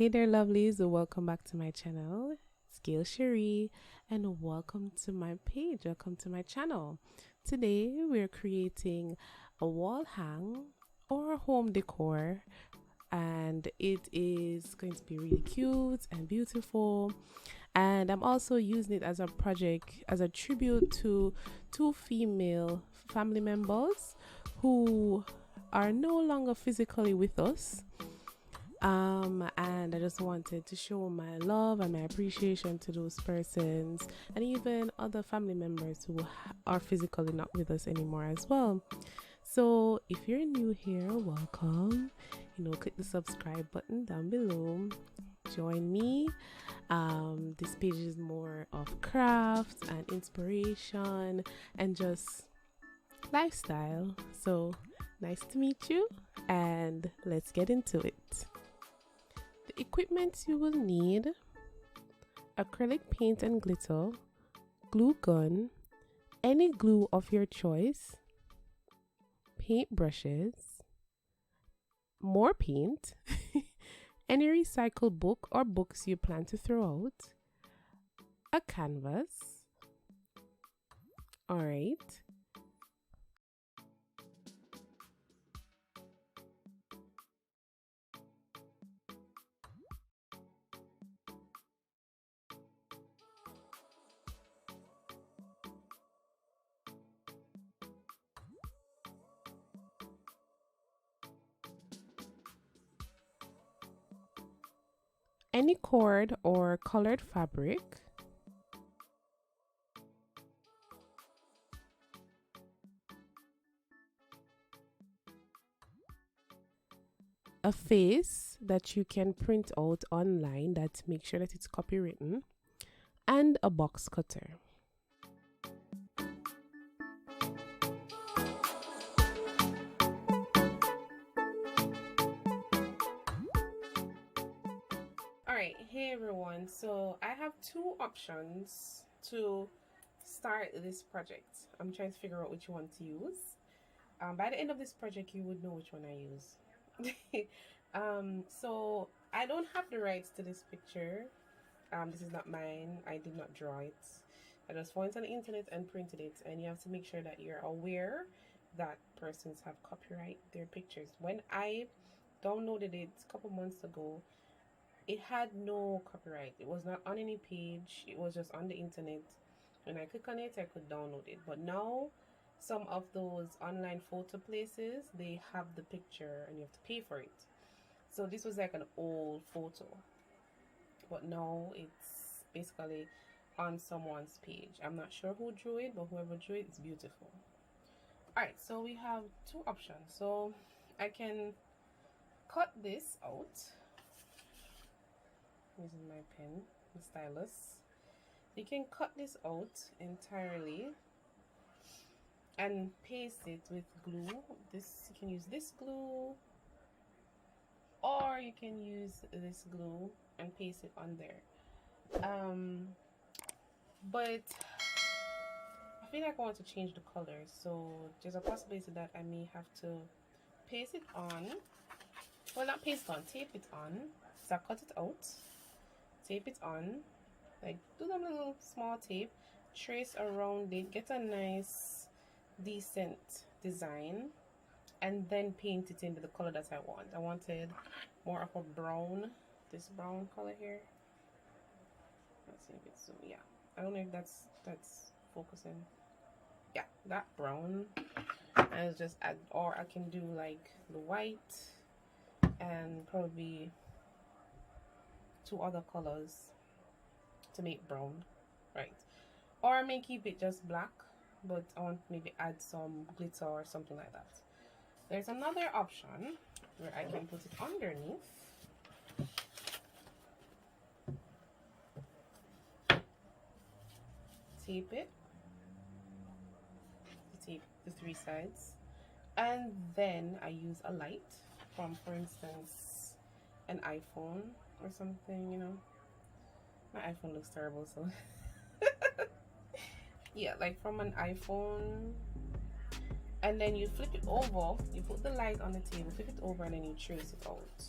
Hey there, lovelies, welcome back to my channel. It's Gail Sheree, and welcome to my page. Welcome to my channel. Today we're creating a wall hang or a home decor, and it is going to be really cute and beautiful. And I'm also using it as a project, as a tribute to two female family members who are no longer physically with us. And I just wanted to show my love and my appreciation to those persons, and even other family members who are physically not with us anymore as well. So if you're new here, welcome. Click the subscribe button down below. Join me. This page is more of crafts and inspiration and just lifestyle. So nice to meet you, and let's get into it. The equipment you will need: acrylic paint and glitter, glue gun, any glue of your choice, paint brushes, more paint, any recycled book or books you plan to throw out, a canvas. Alright. Any cord or colored fabric, a face that you can print out online that make sure that it's copywritten, and a box cutter. Alright, hey everyone, so I have two options to start this project. I'm trying to figure out which one to use. By the end of this project you would know which one I use. So I don't have the rights to this picture. This is not mine. I did not draw it. I just found it on the internet and printed it, and you have to make sure that you're aware that persons have copyright their pictures. When I downloaded it a couple months ago, it had no copyright. It was not on any page. It was just on the internet. When I click on it, I could download it. But now some of those online photo places, they have the picture and you have to pay for it. So this was like an old photo, but now it's basically on someone's page. I'm not sure who drew it, but whoever drew it is beautiful. Alright, so we have two options. So I can cut this out using my pen, the stylus. You can cut this out entirely and paste it with glue. You can use this glue, or you can use this glue and paste it on there. But I feel like I want to change the colors, so there's a possibility that I may have to paste it on. Well, not paste on, tape it on. So I cut it out, tape it on, like do the little small tape, trace around it, get a nice decent design, and then paint it into the color that I want. I wanted more of a brown, this brown color here. Let's see if it's so, yeah, I don't know if that's focusing. Yeah, that brown. And it's just add, or I can do like the white and probably two other colors to make brown, right? Or I may keep it just black, but I want to maybe add some glitter or something like that. There's another option where I can put it underneath. Tape it. Tape the three sides. And then I use a light from, for instance, an iPhone or something, you know. My iPhone looks terrible, so yeah, like from an iPhone. And then you flip it over, you put the light on the table, flip it over, and then you trace it out.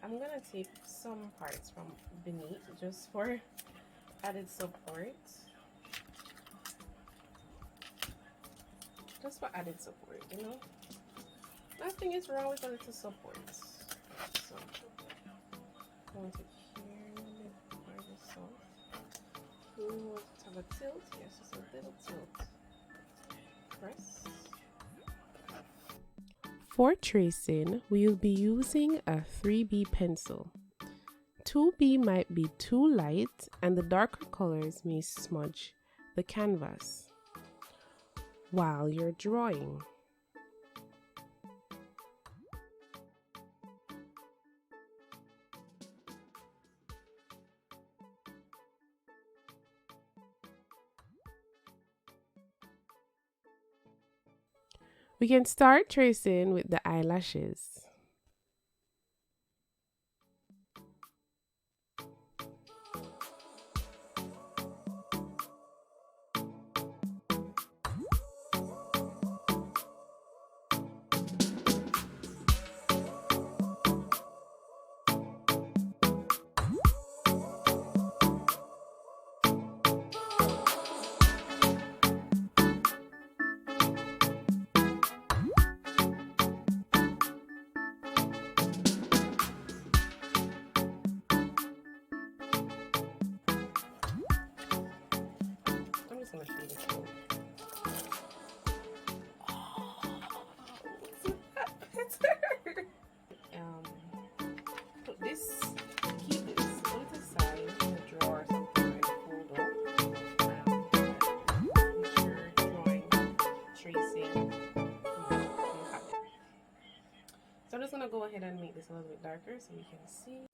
I'm gonna take some parts from beneath just for added support. Just for added support, you know. Nothing is wrong with a little support. So I want it here a little bit more of the salt. We want to have a tilt. Yes, just a little tilt. Press. For tracing, we will be using a 3B pencil. 2B might be too light and the darker colors may smudge the canvas while you're drawing. We can start tracing with the eyelashes. I'm just gonna show you this one. Put this, keep this on the side in a drawer or something and fold up. Make sure drawing, tracing, you have it. So I'm just gonna go ahead and make this a little bit darker so you can see.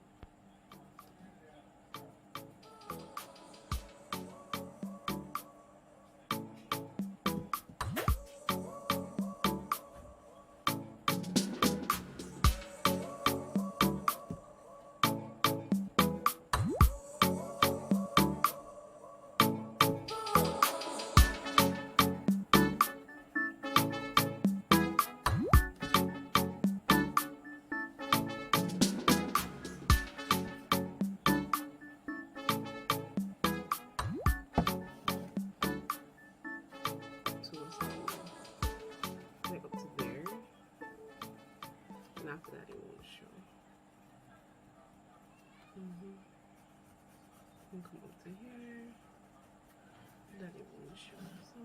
After that, it won't show. And come up to here. That it won't show. So,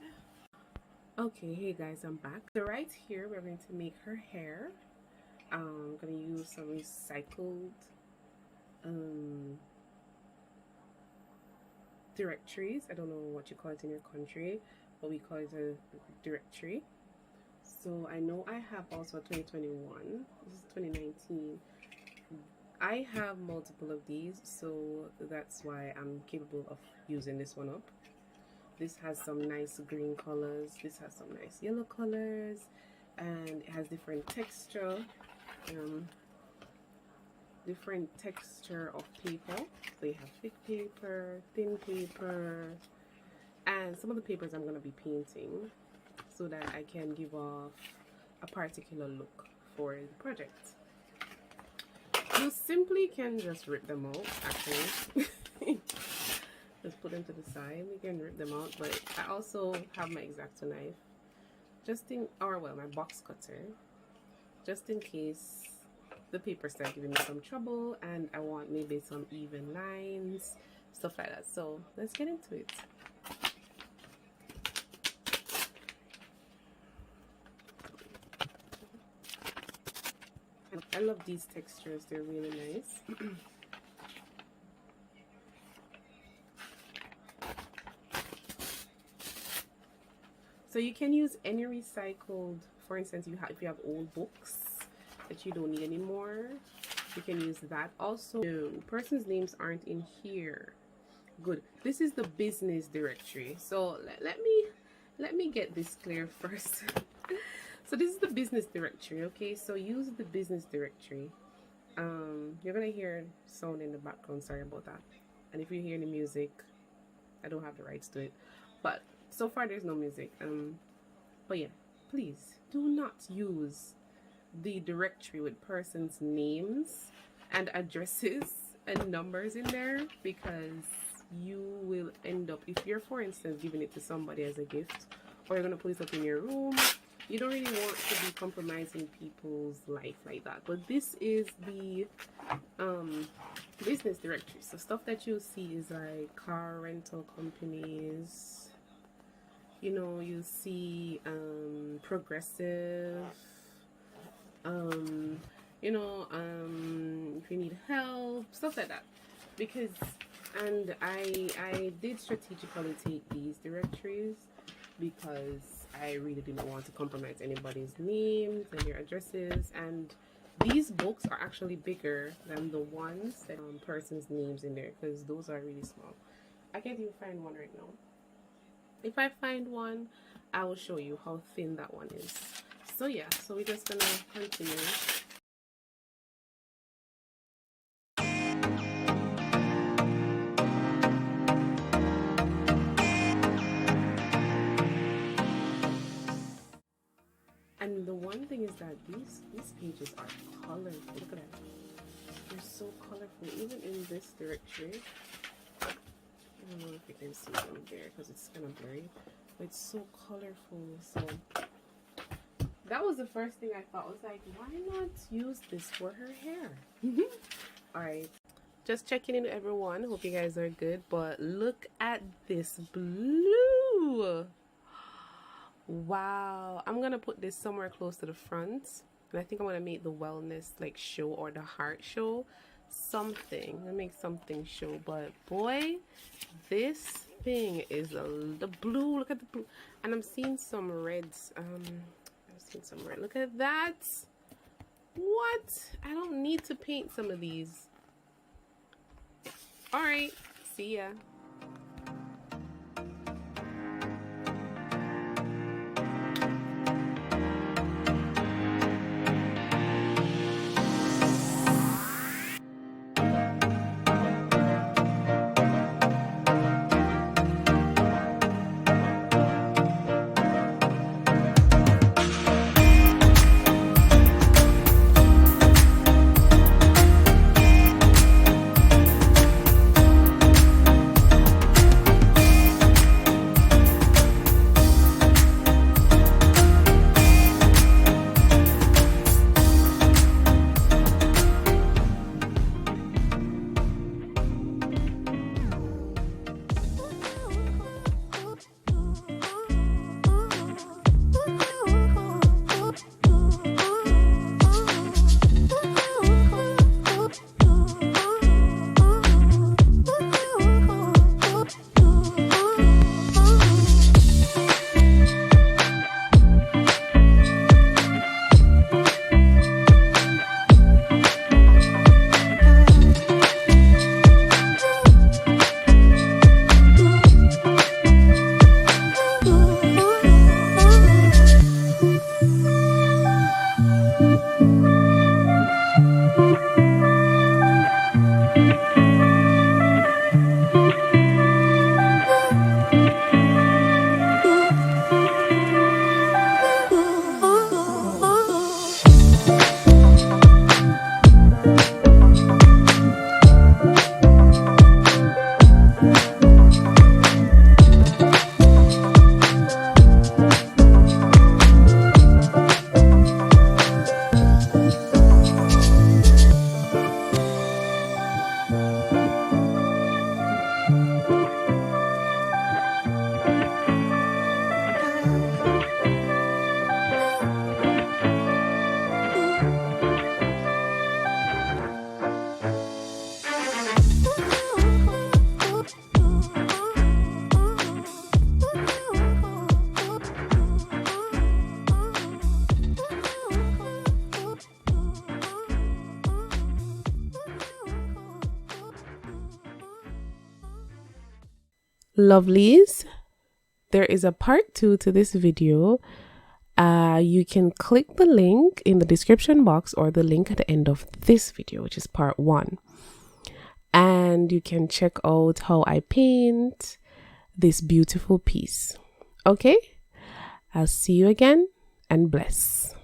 yeah. Okay, hey guys, I'm back. So right here, we're going to make her hair. I'm gonna use some recycled directories. I don't know what you call it in your country, but we call it a directory. So I know I have also 2021. This is 2019. I have multiple of these, so that's why I'm capable of using this one up. This has some nice green colors. This has some nice yellow colors, and it has different texture. Different texture of paper. So you have thick paper, thin paper, and some of the papers I'm going to be painting so that I can give off a particular look for the project. You simply can just rip them out, actually. Just put them to the side. You can rip them out, but I also have my X-Acto knife, my box cutter, just in case the paper start giving me some trouble and I want maybe some even lines, stuff like that. So let's get into it. I love these textures, they're really nice. So you can use any recycled, for instance, if you have old books that you don't need anymore, you can use that. Also, no, person's names aren't in here. Good. This is the business directory. So let me get this clear first. So this is the business directory, okay? So use the business directory. You're gonna hear sound in the background, sorry about that. And if you hear any music, I don't have the rights to it. But so far there's no music. But yeah, please do not use the directory with persons' names and addresses and numbers in there, because you will end up, if you're for instance giving it to somebody as a gift, or you're going to put it up in your room, you don't really want to be compromising people's life like that. But this is the business directory, so stuff that you'll see is like car rental companies, you know, you see progressive, you know, if you need help, stuff like that. Because, and I did strategically take these directories because I really didn't want to compromise anybody's names and their addresses. And these books are actually bigger than the ones that persons' names in there, because those are really small. I can't even find one right now. If I find one, I will show you how thin that one is. So yeah, so we're just gonna continue. And the one thing is that these pages are colorful. Look at that. They're so colorful. Even in this directory, I don't know if you can see them there because it's kind of blurry, but it's so colorful. So that was the first thing I thought, was like, why not use this for her hair? Alright, just checking in everyone. Hope you guys are good. But look at this blue. Wow, I'm gonna put this somewhere close to the front, and I think I'm gonna make the wellness like show, or the heart show, something. I'm gonna make something show. But boy, this thing is the blue. Look at the blue, and I'm seeing some reds. I'm seeing some red. Look at that. What? I don't need to paint some of these. All right, see ya. Lovelies, there is a part 2 to this video. You can click the link in the description box or the link at the end of this video, which is part 1, and you can check out how I paint this beautiful piece. Okay, I'll see you again, and bless.